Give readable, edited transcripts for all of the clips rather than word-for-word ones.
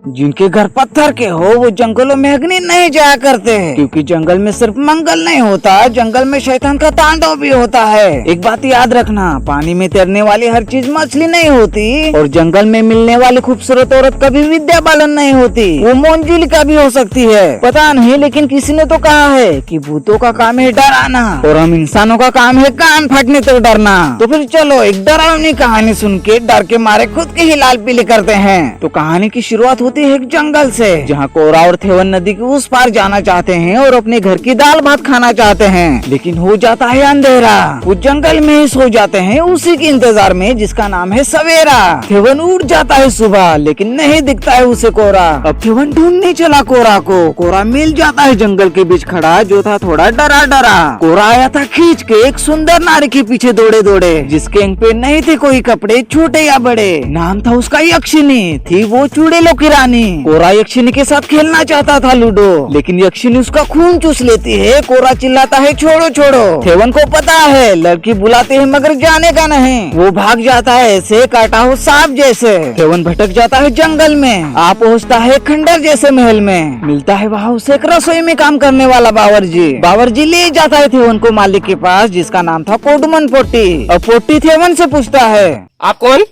जिनके घर पत्थर के हो वो जंगलों में अग्नि नहीं जाया करते हैं, क्योंकि जंगल में सिर्फ मंगल नहीं होता, जंगल में शैतान का तांडव भी होता है। एक बात याद रखना, पानी में तैरने वाली हर चीज मछली नहीं होती, और जंगल में मिलने वाली खूबसूरत औरत कभी विद्या बालन नहीं होती, वो मोंजुलिका भी हो सकती है। पता नहीं, लेकिन किसी ने तो कहा है कि भूतों का काम है डराना और हम इंसानों का काम है कान फटने तक डरना। तो फिर चलो एक डरावनी कहानी सुन के डर के मारे खुद के ही लाल पीले करते हैं। तो कहानी की शुरुआत होती है एक जंगल से, जहाँ कोरा और थेवन नदी के उस पार जाना चाहते हैं और अपने घर की दाल भात खाना चाहते हैं, लेकिन हो जाता है अंधेरा। वो जंगल में ही सो जाते हैं उसी के इंतजार में जिसका नाम है सवेरा। थेवन उठ जाता है सुबह, लेकिन नहीं दिखता है उसे कोरा। अब थेवन ढूंढने चला कोरा को। कोरा मिल जाता है जंगल के बीच खड़ा, जो था थोड़ा डरा डरा। कोरा आया था खींच के एक सुंदर नारी के पीछे दौड़े दौड़े, जिसके अंग पे नहीं थे कोई कपड़े छोटे या बड़े। नाम था उसका यक्षिनी, थी वो चुड़ैलों की रानी। कोरा यक्षिनी के साथ खेलना चाहता था लूडो, लेकिन यक्षिनी उसका खून चूस लेती है। कोरा चिल्लाता है छोड़ो छोड़ो। थेवन को पता है लड़की बुलाती है मगर जाने का नहीं। वो भाग जाता है ऐसे काटा हो सांप जैसे। थेवन भटक जाता है जंगल में, आ पहुँचता है खंडर जैसे महल में। मिलता है वहाँ उसे एक रसोई में काम करने वाला बावर्जी। बावर्जी ले जाता है थेवन को मालिक के पास, जिसका नाम था कोडमन पोट्टी। अब पोट्टी थेवन से पूछता है, आप कौन?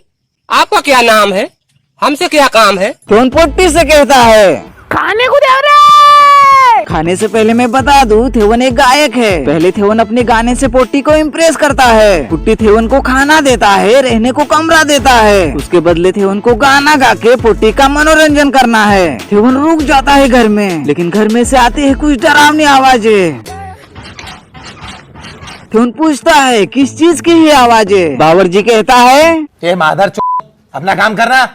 आपका क्या नाम है? हमसे क्या काम है? थेवन पोट्टी से कहता है, खाने को दे रे। खाने से पहले मैं बता दूं, थेवन एक गायक है। पहले थेवन अपने गाने से पोट्टी को इम्प्रेस करता है। पोट्टी थेवन को खाना देता है, रहने को कमरा देता है। उसके बदले थेवन को गाना गा के पोट्टी का मनोरंजन करना है। थेवन रुक जाता है घर में, लेकिन घर में से आती है कुछ डरावनी आवाजें। थेवन पूछता है किस चीज की ही आवाजें। बावर्जी कहता है, ये माधर अपना काम करना।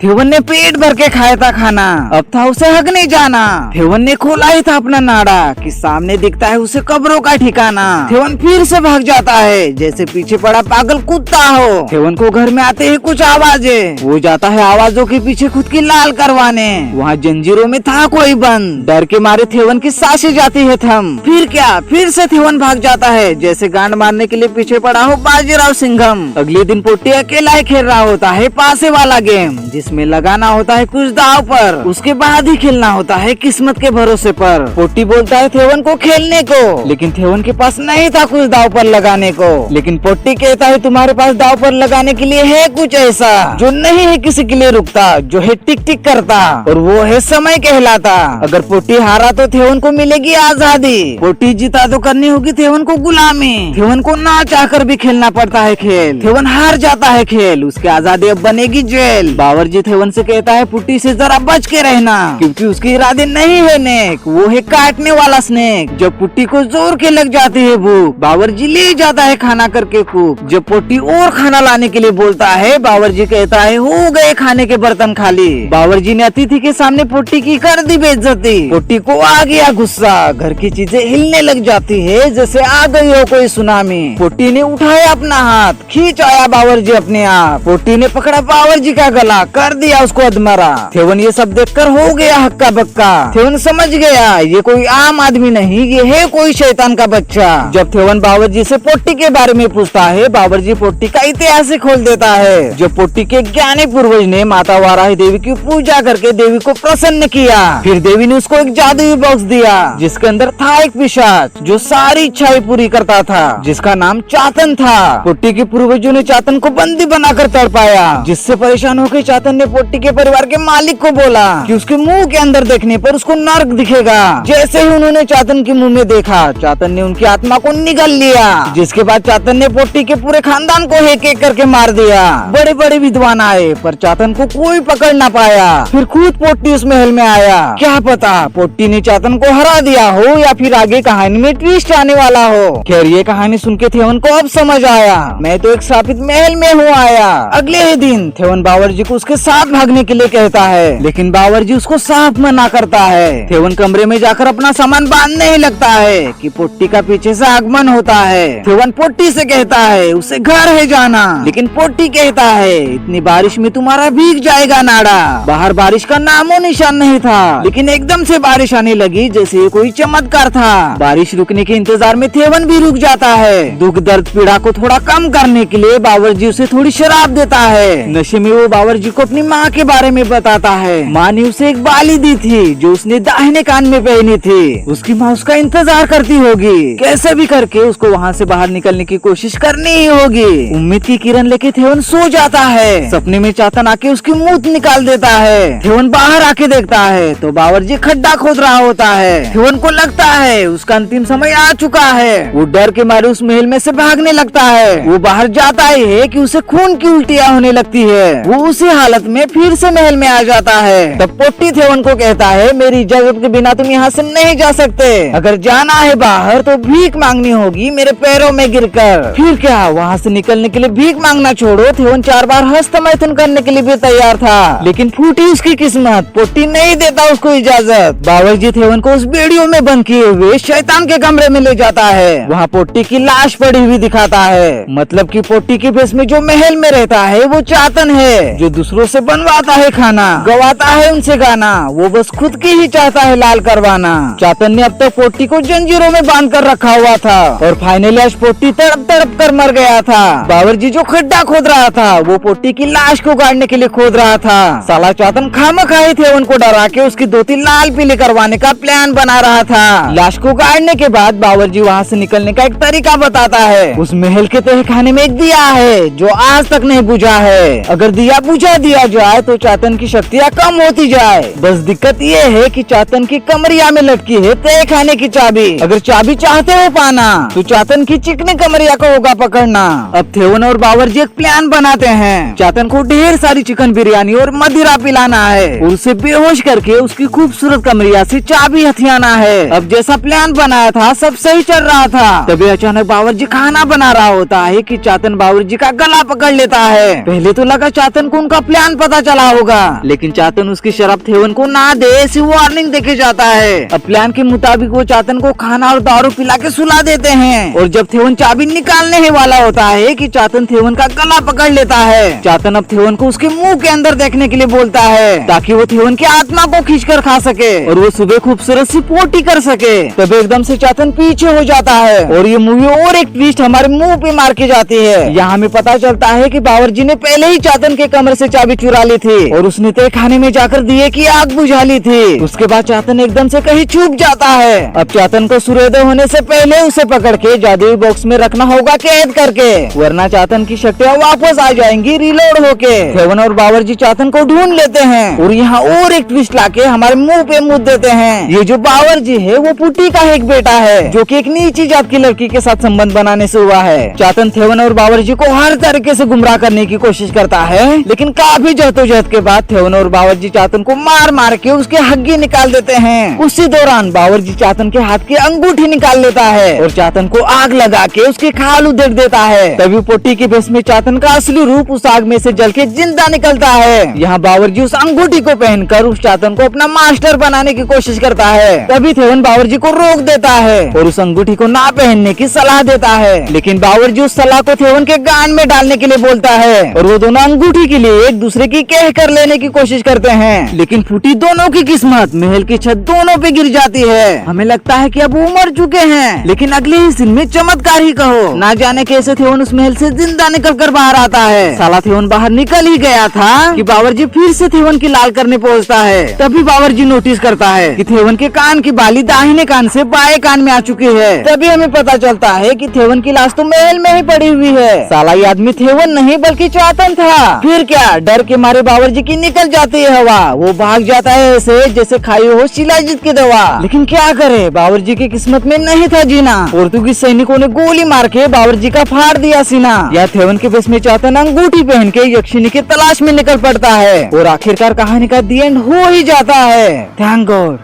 थेवन ने पेट भर के खाया था खाना, अब था उसे हगने जाना। थेवन ने खोला ही था अपना नाड़ा कि सामने दिखता है उसे कब्रों का ठिकाना। थेवन फिर से भाग जाता है जैसे पीछे पड़ा पागल कुत्ता हो। थेवन को घर में आते ही कुछ आवाजें। वो जाता है आवाजों के पीछे खुद की लाल करवाने। वहाँ जंजीरों में था कोई बंद। डर के मारे थेवन की सांसें जाती है थम। फिर क्या, फिर से थेवन भाग जाता है जैसे गांड मारने के लिए पीछे पड़ा हो बाजीराव सिंघम। अगले दिन पोट्टी अकेला ही खेल रहा होता है पासे वाला गेम, जिसमें लगाना होता है कुछ दाव पर, उसके बाद ही खेलना होता है किस्मत के भरोसे पर। पोट्टी बोलता है थेवन को खेलने को, लेकिन थेवन के पास नहीं था कुछ दाव पर लगाने को। लेकिन पोट्टी कहता है तुम्हारे पास दाव पर लगाने के लिए है कुछ ऐसा जो नहीं है किसी के लिए रुकता, जो है टिक टिक करता, और वो है समय कहलाता। अगर पोट्टी हारा तो थेवन को मिलेगी आजादी, पोट्टी जीता तो करनी होगी थेवन को गुलामी। थेवन को ना चाहकर भी खेलना पड़ता है खेल। थेवन हार जाता है खेल, उसकी आजादी अब बनेगी जेल। बावर्जी थेवन से कहता है पुट्टी से जरा बच के रहना, क्योंकि उसके इरादे नहीं है नेक, वो है काटने वाला स्नेक। जब पुट्टी को जोर के लग जाती है भूख, बावर्जी ले जाता है खाना करके खूब। जब पुट्टी और खाना लाने के लिए बोलता है, बावर्जी कहता है हो गए खाने के बर्तन खाली। बावर्जी ने अतिथि के सामने पुट्टी की कर दी बेइज्जती। पुट्टी को आ गया गुस्सा, घर की चीजें हिलने लग जाती है जैसे आ गई हो कोई सुनामी। पुट्टी ने उठाया अपना हाथ, खींच आया बावर्जी अपने आप। पुट्टी ने पकड़ा बावर्जी का गला, कर दिया उसको अधमरा। थेवन ये सब देखकर हो गया हक्का बक्का। थेवन समझ गया ये कोई आम आदमी नहीं, ये है कोई शैतान का बच्चा। जब थेवन बावर्जी से पोट्टी के बारे में पूछता है, बावर्जी पोट्टी का इतिहास ही खोल देता है। जब पोट्टी के ज्ञानी पूर्वज ने माता वाराही देवी की पूजा करके देवी को प्रसन्न किया, फिर देवी ने उसको एक जादुई बॉक्स दिया, जिसके अंदर था एक पिशाच जो सारी इच्छाएं पूरी करता था, जिसका नाम चातन था। पोट्टी के पूर्वजों ने चातन को बंदी बनाकर तड़पाया, जिससे परेशान होकर चातन ने पोट्टी के परिवार के मालिक को बोला कि उसके मुंह के अंदर देखने पर उसको नर्क दिखेगा। जैसे ही उन्होंने चातन के मुंह में देखा, चातन ने उनकी आत्मा को निगल लिया, जिसके बाद चातन ने पोट्टी के पूरे खानदान को एक एक करके मार दिया। बड़े बड़े विद्वान आए पर चातन को कोई पकड़ ना पाया। फिर खुद पोट्टी उस महल में आया। क्या पता पोट्टी ने चातन को हरा दिया हो या फिर आगे कहानी में ट्विस्ट आने वाला हो। खैर ये कहानी सुन के थेवन को अब समझ आया, मैं तो एक श्रापित महल में हूँ आया। अगले ही दिन थेवन बावर्जी को उसके साथ भागने के लिए कहता है, लेकिन बावर्ची उसको साफ मना करता है। थेवन कमरे में जाकर अपना सामान बांधने ही लगता है कि पोट्टी का पीछे से आगमन होता है। थेवन पोट्टी से कहता है उसे घर है जाना, लेकिन पोट्टी कहता है इतनी बारिश में तुम्हारा भीग जाएगा नाड़ा। बाहर बारिश का नामो निशान नहीं था, लेकिन एकदम से बारिश आने लगी जैसे ये कोई चमत्कार था। बारिश रुकने के इंतजार में थेवन भी रुक जाता है। दुख दर्द पीड़ा को थोड़ा कम करने के लिए बावर्ची उसे थोड़ी शराब देता है। नशे में वो बावर्ची को अपनी माँ के बारे में बताता है। माँ ने उसे एक बाली दी थी जो उसने दाहिने कान में पहनी थी। उसकी माँ उसका इंतजार करती होगी, कैसे भी करके उसको वहाँ से बाहर निकलने की कोशिश करनी ही होगी। उम्मीद की किरण लेके थेवन सो जाता है। सपने में चातन आके उसकी मूत निकाल देता है। थेवन बाहर आके देखता है तो बावर्ची खड्डा खोद रहा होता है। थेवन को लगता है उसका अंतिम समय आ चुका है। वो डर के मारे उस महल में से भागने लगता है। वो बाहर जाता ही है कि उसे खून की उल्टियाँ होने लगती है। वो उसी हालत में फिर से महल में आ जाता है। तब पोट्टी थेवन को कहता है मेरी इजाजत के बिना तुम यहाँ से नहीं जा सकते। अगर जाना है बाहर तो भीख मांगनी होगी मेरे पैरों में गिरकर। फिर क्या, वहाँ से निकलने के लिए भीख मांगना छोड़ो, थेवन 4 बार हस्तमैथुन करने के लिए भी तैयार था, लेकिन फूटी उसकी किस्मत। पोट्टी नहीं देता उसको इजाजत। बावर्ची थेवन को उस वीडियो में बंद किए हुए शैतान के कमरे में ले जाता है। वहाँ पोट्टी की लाश पड़ी हुई दिखाता है। मतलब कि पोट्टी के भेष में जो महल में रहता है वो चातन है, जो दूसरों से बनवाता है खाना, गवाता है उनसे गाना। वो बस खुद की ही चाहता है लाल करवाना। चातन ने अब तक पोट्टी को जंजीरों में बांध कर रखा हुआ था और फाइनली आज पोट्टी तड़प तड़प कर मर गया था। बावर्ची जो खड्डा खोद रहा था वो पोट्टी की लाश को गाड़ने के लिए खोद रहा था। साला चातन खामखाई थेवन को डरा के उसकी धोती लाल पीली करवाने का प्लान बना रहा था। लाश को गाड़ने के बाद बावर्ची वहाँ से निकलने का एक तरीका बताता है। उस महल के तहखाने में एक दिया है जो आज तक नहीं बुझा है। अगर दिया बुझा दिया जाए तो चातन की शक्तियाँ कम होती जाए। बस दिक्कत ये है कि चातन की कमरिया में लटकी है तहखाने की चाबी। अगर चाबी चाहते हो पाना तो चातन की चिकनी कमरिया को होगा पकड़ना। अब थेवन और बावर्ची एक प्लान बनाते हैं। चातन को ढेर सारी चिकन बिरयानी और मदिरा पिलाना है और उसे बेहोश करके उसकी खूबसूरत कमरिया से चाबी हथियाना है। अब जैसा प्लान बनाया था सब सही चल रहा था, तभी अचानक बावर्ची खाना बना रहा होता है कि चातन बावर्ची का गला पकड़ लेता है। पहले तो लगा चातन को उनका प्लान पता चला होगा, लेकिन चातन उसकी शराब थेवन को ना दे ऐसी वार्निंग देके जाता है। अब प्लान के मुताबिक वो चातन को खाना और दारू पिला के सुला देते हैं और जब थेवन चाबी निकालने ही वाला होता है कि चातन थेवन का गला पकड़ लेता है। चातन अब थेवन को उसके मुंह के अंदर देखने के लिए बोलता है ताकि वो थेवन की आत्मा को खींच कर खा सके और वो सुबह खूबसूरत सी पोटी कर सके। तब एकदम से चातन पीछे हो जाता है और ये मूवी और एक ट्विस्ट हमारे मुंह पे मार के जाती है। यहाँ हमें पता चलता है कि बावर्ची ने पहले ही चातन के कमरे से चाबी चुरा ली थी और उसने तहखाने में जाकर दिए की आग बुझा ली थी। उसके बाद चातन एकदम से कहीं छुप जाता है। अब चातन को सूर्योदय होने से पहले उसे पकड़ के जादुई बॉक्स में रखना होगा कैद करके, वरना चातन की शक्तियाँ वापस आ जाएंगी रिलोड होके। थेवन और बावर्ची चातन को ढूंढ लेते हैं और यहाँ और एक ट्विस्ट लाके हमारे मुंह पे मुद्द देते हैं। ये जो बावर्ची है वो पुटी का एक बेटा है जो कि एक नीची जात की लड़की के साथ संबंध बनाने से हुआ है। चातन थेवन और बावर्ची को हर तरीके से गुमराह करने की कोशिश करता है, लेकिन काफी जहदोजहद के बाद थेवन और बावर्ची चातन को मार मार के उसके हड्डी निकाल देते हैं। उसी दौरान बावर्ची चातन के हाथ की अंगूठी निकाल लेता है और चातन को आग लगा के उसके खाल उधेड़ देता है। तभी पोटी के भेष में चातन का असली रूप उस आग में से जल के जिंदा निकलता है। यहाँ बावर्ची उस अंगूठी को पहनकर उस चातन को अपना मास्टर बनाने की कोशिश करता है। तभी थेवन बावर्ची को रोक देता है और उस अंगूठी को ना पहनने की सलाह देता है, लेकिन बावर्ची उस सलाह को थेवन के गान में डालने के लिए बोलता है और वो दोनों अंगूठी के लिए एक दूसरे की कह कर लेने की कोशिश करते हैं। लेकिन फूटी दोनों की किस्मत महल की छत दोनों पे गिर जाती है। हमें लगता है कि अब वो मर चुके हैं, लेकिन अगले ही सीन में चमत्कार ही कहो, ना जाने कैसे थेवन उस महल से जिंदा निकल कर बाहर आता है। साला थेवन बाहर निकल ही गया था कि बावर्ची फिर से थेवन की लाल करने पहुंचता है। तभी बावर्ची नोटिस करता है कि थेवन के कान की बाली दाहिने कान से बाएं कान में आ चुकी है। तभी हमें पता चलता है कि थेवन की लाश तो महल में ही पड़ी हुई है। साला ये आदमी थेवन नहीं बल्कि चातन था। फिर क्या, डर के मारे बावर्ची की निकल जाती है हवा। वो भाग जाता है ऐसे जैसे खाई हो शिलाजीत की दवा। लेकिन क्या करे, बावर्ची की किस्मत में नहीं था जीना। पोर्तुगीज सैनिकों ने गोली मार के बावर्ची का फाड़ दिया सीना। या थेवन के भेष में चातन अंगूठी पहन के यक्षिनी की तलाश में निकल पड़ता है और आखिरकार कहानी का दी एंड हो ही जाता है। Thank God.